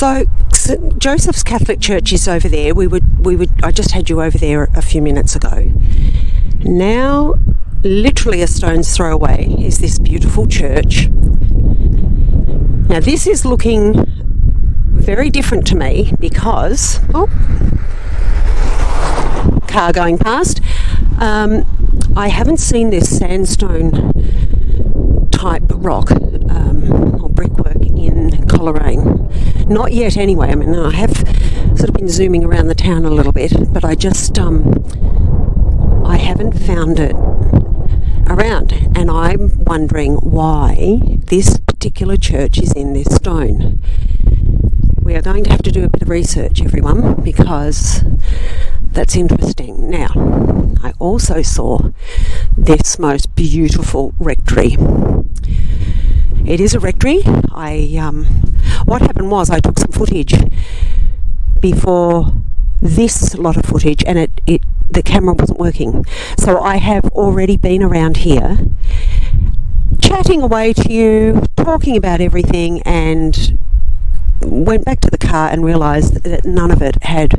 So St. Joseph's Catholic Church is over there. I just had you over there a few minutes ago. Now, literally a stone's throw away is this beautiful church. Now, this is looking very different to me because, car going past. I haven't seen this sandstone type rock or brickwork in Coleraine. Not yet anyway. I mean, I have sort of been zooming around the town a little bit, but I just, I haven't found it around. And I'm wondering why this particular church is in this stone. We are going to have to do a bit of research, everyone, because that's interesting. Now, I also saw this most beautiful rectory. It is a rectory. What happened was I took some footage before this lot of footage, and the camera wasn't working. So I have already been around here chatting away to you, talking about everything, and went back to the car and realised that none of it had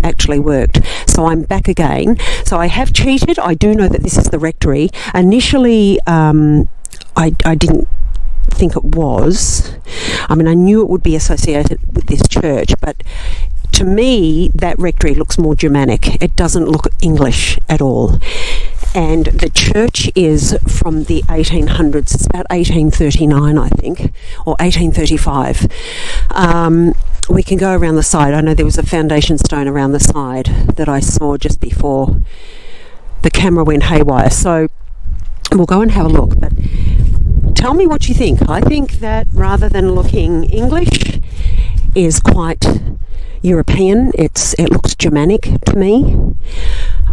actually worked. So I'm back again. So I have cheated. I do know that this is the rectory. Initially, I didn't think it was. I mean, I knew it would be associated with this church, but to me, that rectory looks more Germanic. It doesn't look English at all. And the church is from the 1800s. It's about 1839, I think, or 1835. We can go around the side. I know there was a foundation stone around the side that I saw just before the camera went haywire. So we'll go and have a look. But tell me what you think. I think that rather than looking English, is quite European. It looks Germanic to me.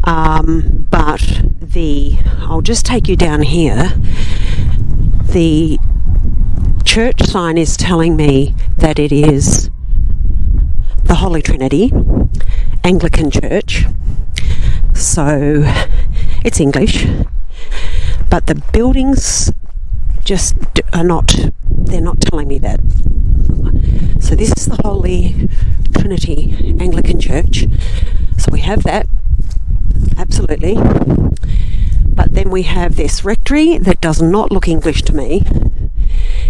But I'll just take you down here. The church sign is telling me that it is the Holy Trinity Anglican Church. So it's English, but the buildings just they're not telling me that. So this is the Holy Trinity Anglican Church. So we have that. Absolutely. But then we have this rectory that does not look English to me.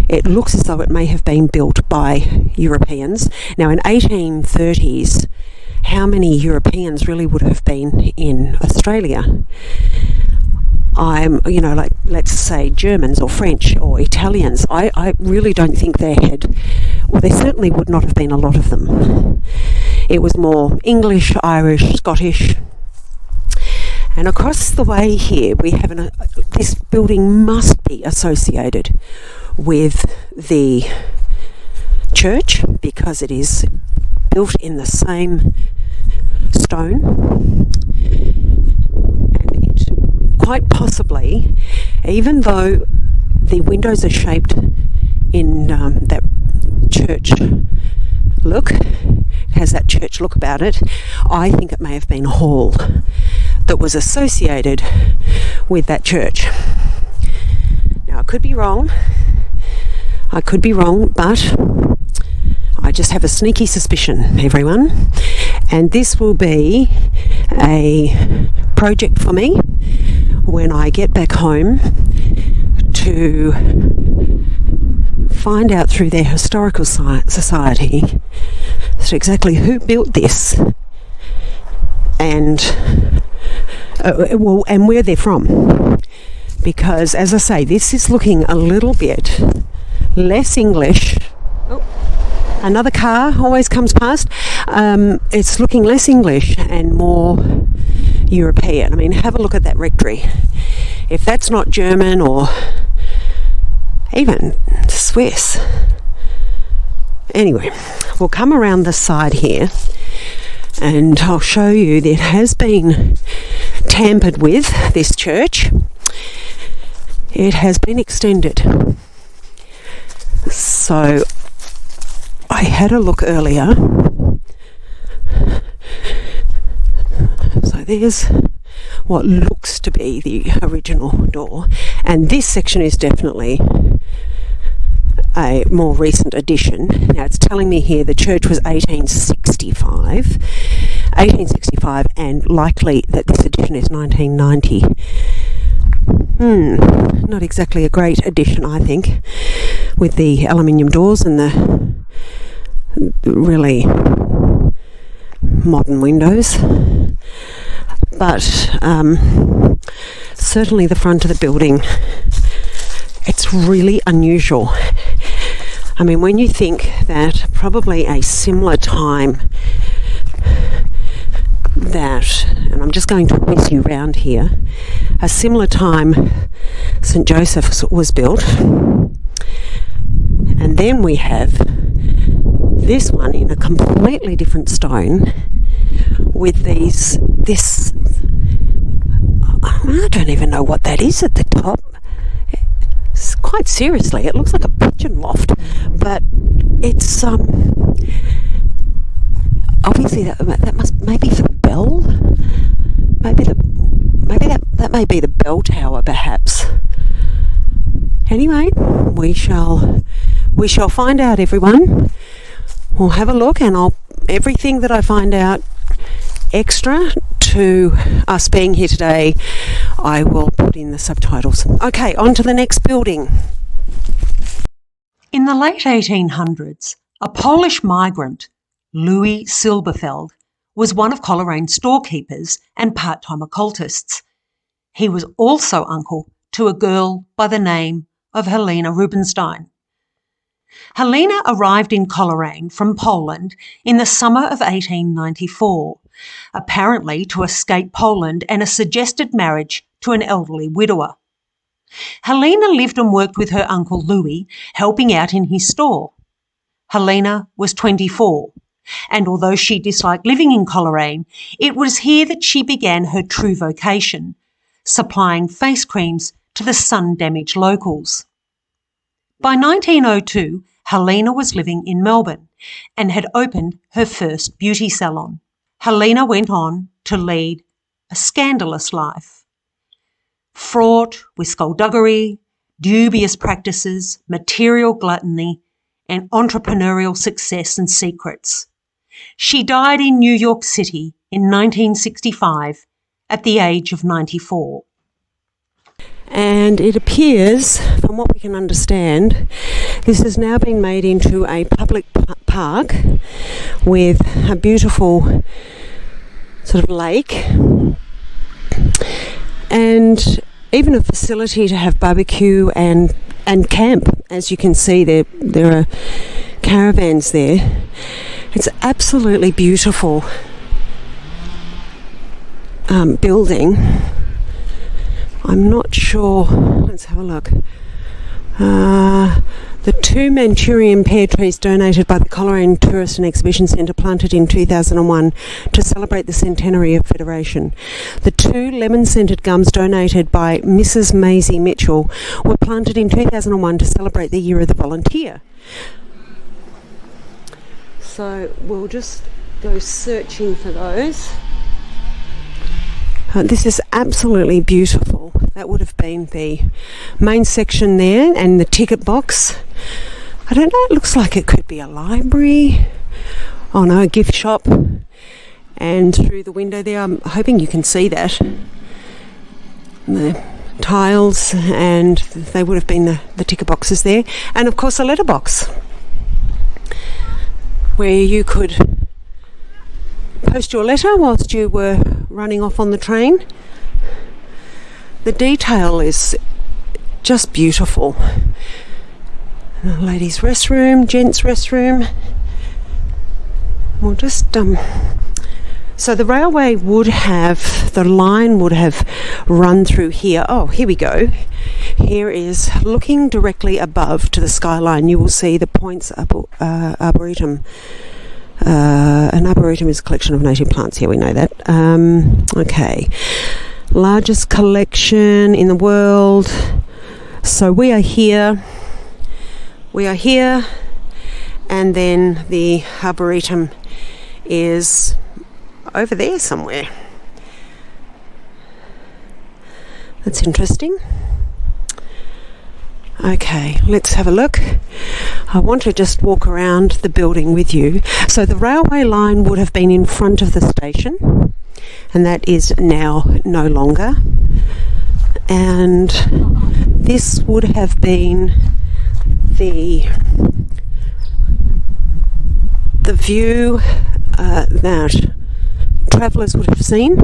It looks as though it may have been built by Europeans. Now in 1830s, how many Europeans really would have been in Australia? Like let's say Germans or French or Italians. I really don't think there certainly would not have been a lot of them. It was more English, Irish, Scottish. And across the way here, we have this building must be associated with the church because it is built in the same stone. And it quite possibly, even though the windows are shaped in that church look, has that church look about it, I think it may have been a hall that was associated with that church. Now I could be wrong, but I just have a sneaky suspicion, everyone, and this will be a project for me when I get back home to find out through their historical society so exactly who built this and where they're from, because as I say, this is looking a little bit less English. Another car always comes past. It's looking less English and more European. I mean, have a look at that rectory. If that's not German or even Swiss. Anyway, we'll come around the side here and I'll show you that it has been tampered with, this church. It has been extended. So I had a look earlier. So there's what looks to be the original door, and this section is definitely a more recent addition. Now it's telling me here the church was 1865, and likely that this addition is 1990. Not exactly a great addition, I think, with the aluminium doors and the really modern windows. But certainly the front of the building, it's really unusual. I mean, when you think that probably a similar time that, and I'm just going to whiz you around here, a similar time St. Joseph's was built, and then we have this one in a completely different stone with this, I don't even know what that is at the top. Quite seriously, it looks like a pigeon loft, but it's obviously that must maybe for the bell. Maybe that may be the bell tower, perhaps. Anyway, we shall find out, everyone. We'll have a look, and everything that I find out extra to us being here today, I will put in the subtitles. Okay, on to the next building. In the late 1800s, a Polish migrant, Louis Silberfeld, was one of Coleraine's storekeepers and part-time occultists. He was also uncle to a girl by the name of Helena Rubinstein. Helena arrived in Coleraine from Poland in the summer of 1894, apparently to escape Poland and a suggested marriage to an elderly widower. Helena lived and worked with her uncle Louis, helping out in his store. Helena was 24, and although she disliked living in Coleraine, it was here that she began her true vocation, supplying face creams to the sun-damaged locals. By 1902, Helena was living in Melbourne and had opened her first beauty salon. Helena went on to lead a scandalous life, fraught with skullduggery, dubious practices, material gluttony, and entrepreneurial success and secrets. She died in New York City in 1965 at the age of 94. And it appears, from what we can understand, this has now been made into a public park with a beautiful sort of lake and even a facility to have barbecue and camp. As you can see, there are caravans there. It's absolutely beautiful building. I'm not sure. Let's have a look. The 2 Manchurian pear trees donated by the Coleraine Tourist and Exhibition Centre planted in 2001 to celebrate the centenary of Federation. The 2 lemon-scented gums donated by Mrs. Maisie Mitchell were planted in 2001 to celebrate the Year of the Volunteer. So we'll just go searching for those. This is absolutely beautiful. That would have been the main section there and the ticket box. I don't know, it looks like it could be a library. Oh no, a gift shop. And through the window there, I'm hoping you can see that. The tiles, and they would have been the ticket boxes there. And of course a letterbox where you could post your letter whilst you were running off on the train. The detail is just beautiful. Ladies' restroom, gents' restroom. We'll just so the railway the line would have run through here. Oh, here we go. Here is looking directly above to the skyline. You will see the Points Arboretum. An arboretum is a collection of native plants. Here we know that. Okay. Largest collection in the world. So we are here. And then the arboretum is over there somewhere. That's interesting. Okay, let's have a look. I want to just walk around the building with you. So the railway line would have been in front of the station, and that is now no longer. And this would have been the view that travellers would have seen.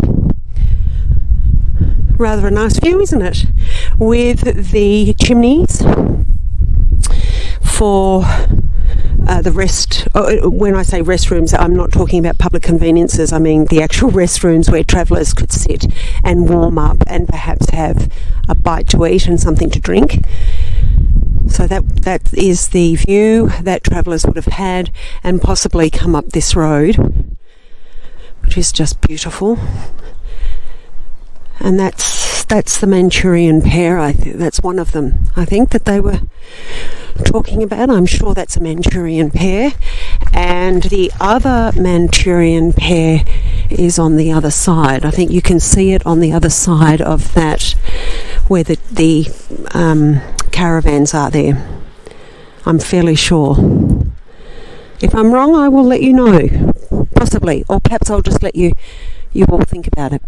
Rather a nice view, isn't it? With the chimneys for the rest. When I say restrooms, I'm not talking about public conveniences. I mean the actual restrooms where travellers could sit and warm up and perhaps have a bite to eat and something to drink. So that is the view that travellers would have had, and possibly come up this road, which is just beautiful. And that's the Manchurian pear. That's one of them, I think, that they were talking about. I'm sure that's a Manchurian pear. And the other Manchurian pear is on the other side. I think you can see it on the other side of that, where the caravans are there. I'm fairly sure. If I'm wrong, I will let you know, possibly, or perhaps I'll just let you all think about it.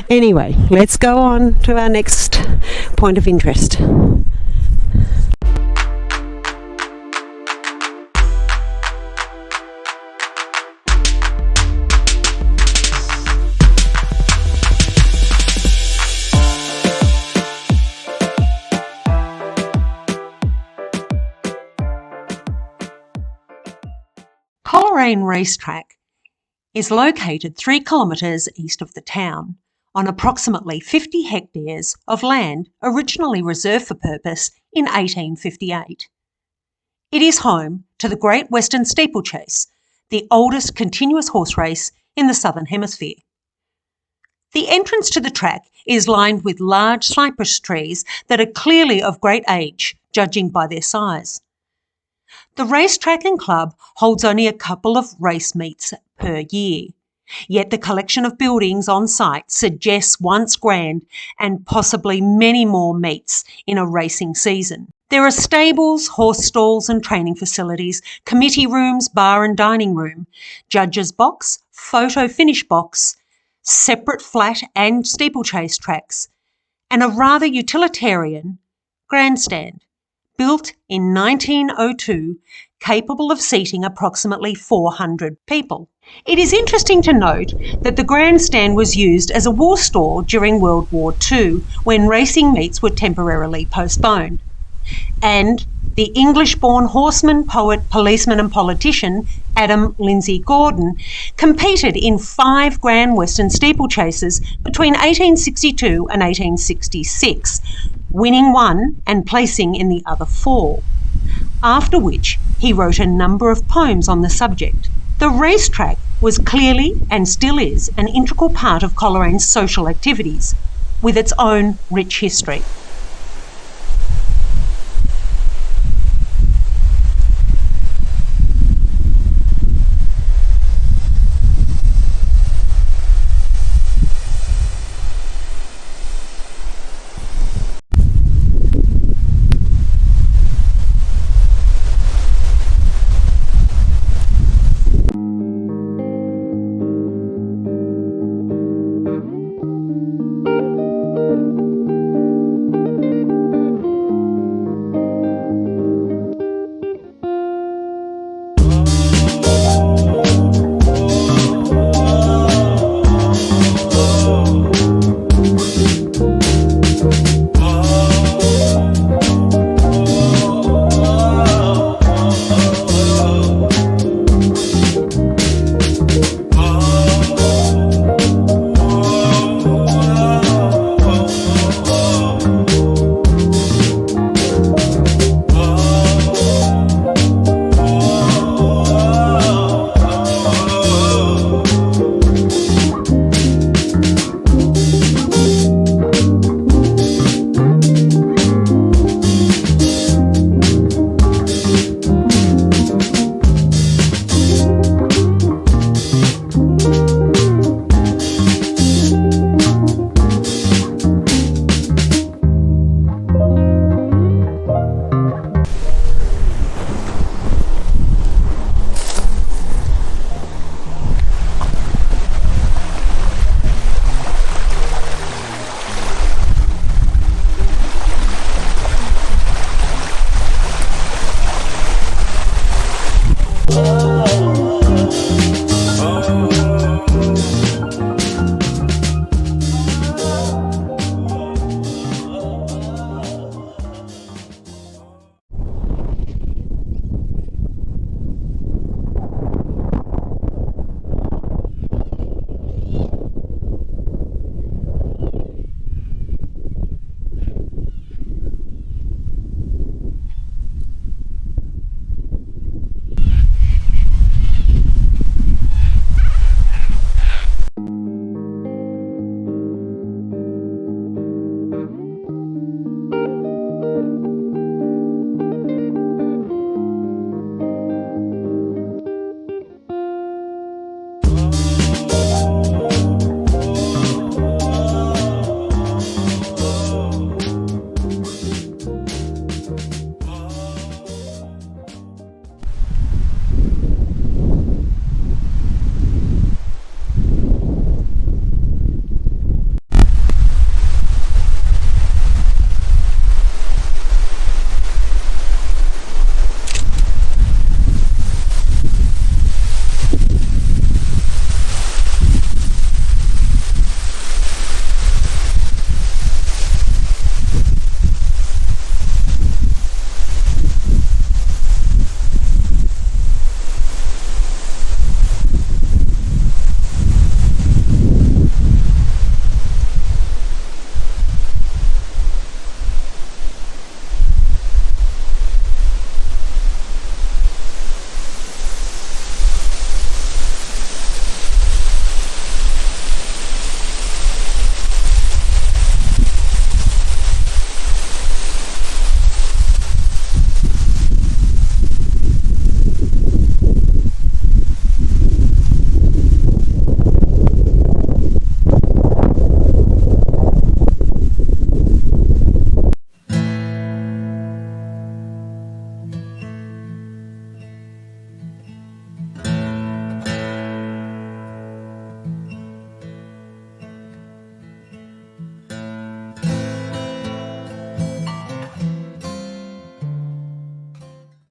Anyway, let's go on to our next point of interest. Coleraine Racetrack is located 3 kilometres east of the town on approximately 50 hectares of land originally reserved for purpose in 1858. It is home to the Great Western Steeplechase, the oldest continuous horse race in the Southern Hemisphere. The entrance to the track is lined with large cypress trees that are clearly of great age, judging by their size. The racetrack and club holds only a couple of race meets per year, yet the collection of buildings on site suggests once grand and possibly many more meets in a racing season. There are stables, horse stalls and training facilities, committee rooms, bar and dining room, judges' box, photo finish box, separate flat and steeplechase tracks, and a rather utilitarian grandstand, built in 1902, capable of seating approximately 400 people. It is interesting to note that the grandstand was used as a war store during World War II, when racing meets were temporarily postponed. And the English-born horseman, poet, policeman and politician Adam Lindsay Gordon competed in 5 Grand Western steeplechases between 1862 and 1866, winning 1 and placing in the other 4, after which he wrote a number of poems on the subject. The racetrack was clearly, and still is, an integral part of Coleraine's social activities, with its own rich history.